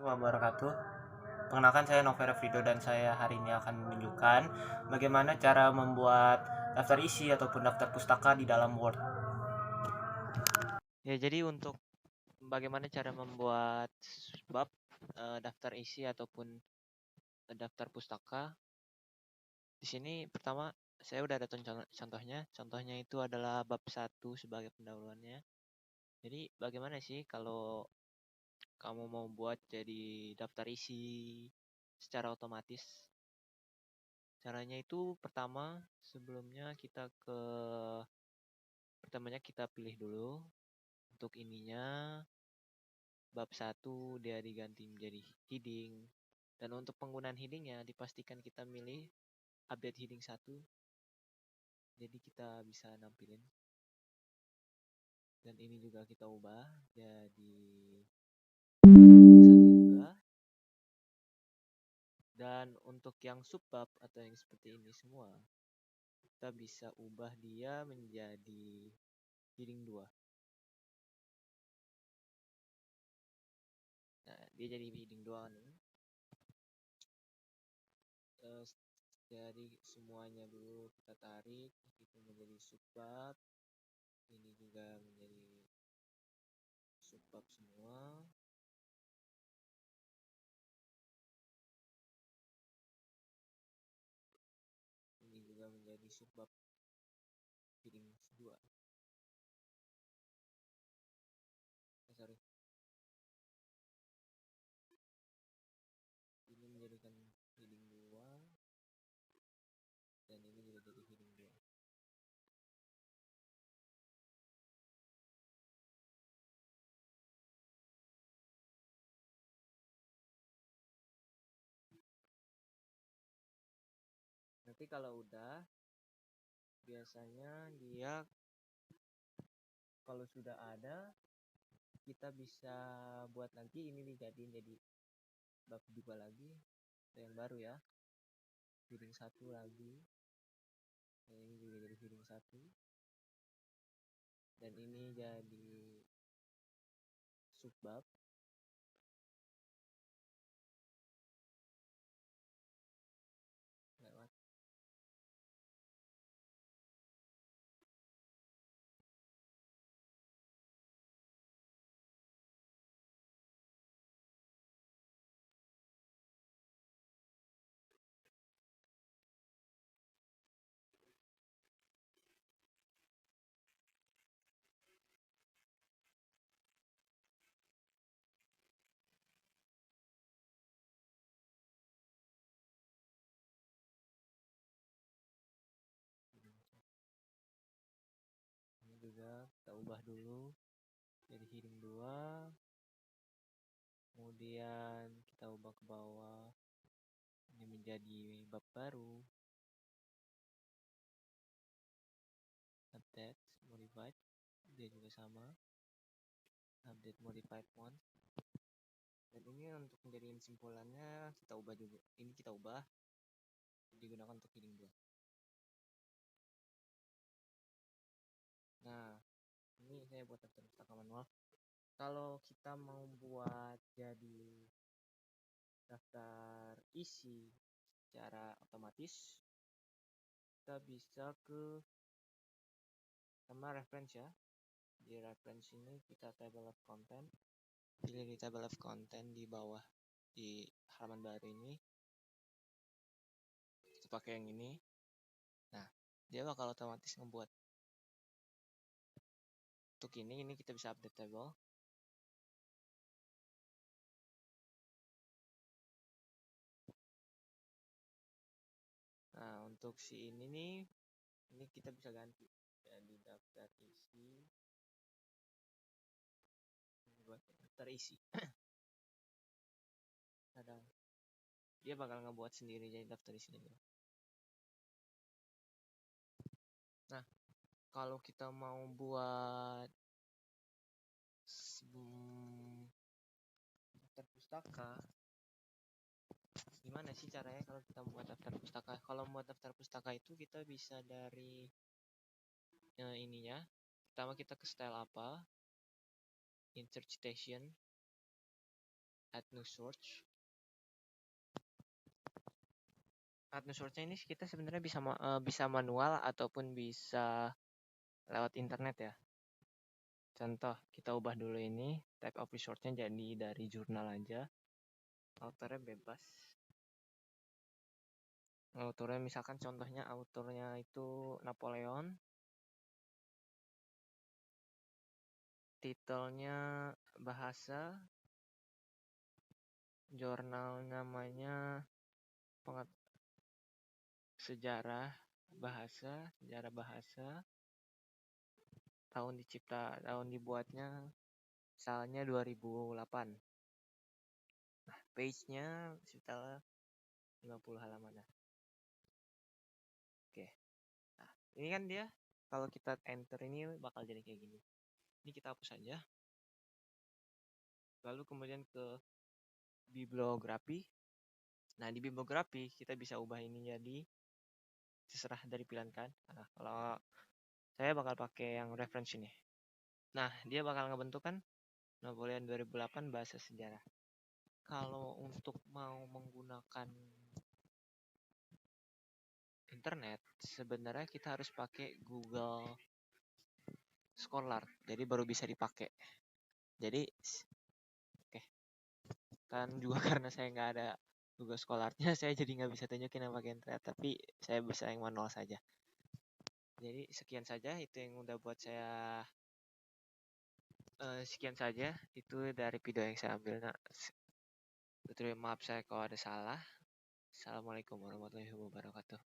Wabarakatuh. Perkenalkan saya Novera Frido dan saya hari ini akan menunjukkan bagaimana cara membuat daftar isi ataupun daftar pustaka di dalam Word. Ya, jadi untuk bagaimana cara membuat bab daftar isi ataupun daftar pustaka. Di sini pertama saya udah ada contohnya. Contohnya itu adalah bab 1 sebagai pendahuluannya. Jadi bagaimana sih kalau kamu mau buat jadi daftar isi secara otomatis? Caranya itu pertamanya kita pilih dulu untuk ininya bab 1 dia diganti menjadi heading, dan untuk penggunaan headingnya dipastikan kita milih update heading 1, jadi kita bisa nampilin, dan ini juga kita ubah jadi heading 1 juga. Dan untuk yang subbab atau yang seperti ini semua kita bisa ubah dia menjadi heading 2. Nah, dia jadi heading 2 nih. Jadi semuanya dulu kita tarik, itu menjadi subbab, ini juga menjadi subbab semua. Ini juga menjadi subbab heading 2. Sorry. Ini menjadikan heading 2 dan ini juga jadi heading 2. Nanti kalau udah, biasanya dia kalau sudah ada kita bisa buat nanti ini dijadiin jadi bab 2 lagi, yang baru ya, heading 1 lagi. Nah, ini juga jadi heading 1 dan ini jadi subbab. Lewat. Ini juga kita ubah dulu jadi heading 2, kemudian kita ubah ke bawah ini menjadi bab baru, update modified, dia juga sama, update modified one. Dan ini untuk menjadi simpulannya kita ubah juga, ini kita ubah digunakan untuk heading 2. Nah, ini saya buat daftar pustaka manual. Kalau kita mau buat jadi daftar isi secara otomatis, kita bisa ke sama reference ya. Di reference ini kita table of content, pilih di table of content di bawah di halaman baru ini, kita pakai yang ini. Nah, dia bakal otomatis ngebuat untuk ini kita bisa update table. Nah, untuk si ini nih, ini kita bisa ganti jadi daftar isi, buat daftar isi. Ada, dia bakal ngebuat sendiri jadi daftar isi juga. Nah, kalau kita mau buat daftar pustaka, gimana sih caranya kalau kita buat daftar pustaka? Kalau buat daftar pustaka itu kita bisa dari ininya. Pertama kita ke style apa, insert citation, add new search. Add new search ini kita sebenarnya bisa manual ataupun bisa lewat internet ya. Contoh, kita ubah dulu ini type of resource-nya jadi dari jurnal aja. Autornya bebas. Autornya misalkan contohnya autornya itu Napoleon. Titelnya bahasa. Jurnal namanya sejarah bahasa. Tahun dibuatnya misalnya 2008. Nah, page-nya sekitar 50 halaman. Oke. Nah, ini kan dia kalau kita enter ini bakal jadi kayak gini. Ini kita hapus saja. Lalu kemudian ke bibliografi. Nah, di bibliografi kita bisa ubah ini jadi terserah dari pilihan kan. Nah, kalau saya bakal pakai yang reference ini. Nah, dia bakal ngebentuk kan Napoleon 2008 bahasa sejarah. Kalau untuk mau menggunakan internet, sebenarnya kita harus pakai Google Scholar. Jadi baru bisa dipakai. Jadi, oke. Kan juga karena saya nggak ada Google Scholar-nya, saya jadi nggak bisa tunjukin yang pakai internet. Tapi saya bisa yang manual saja. Jadi sekian saja itu yang udah buat saya. Sekian saja itu dari video yang saya ambil. Nah, maaf saya kalau ada salah. Assalamualaikum warahmatullahi wabarakatuh.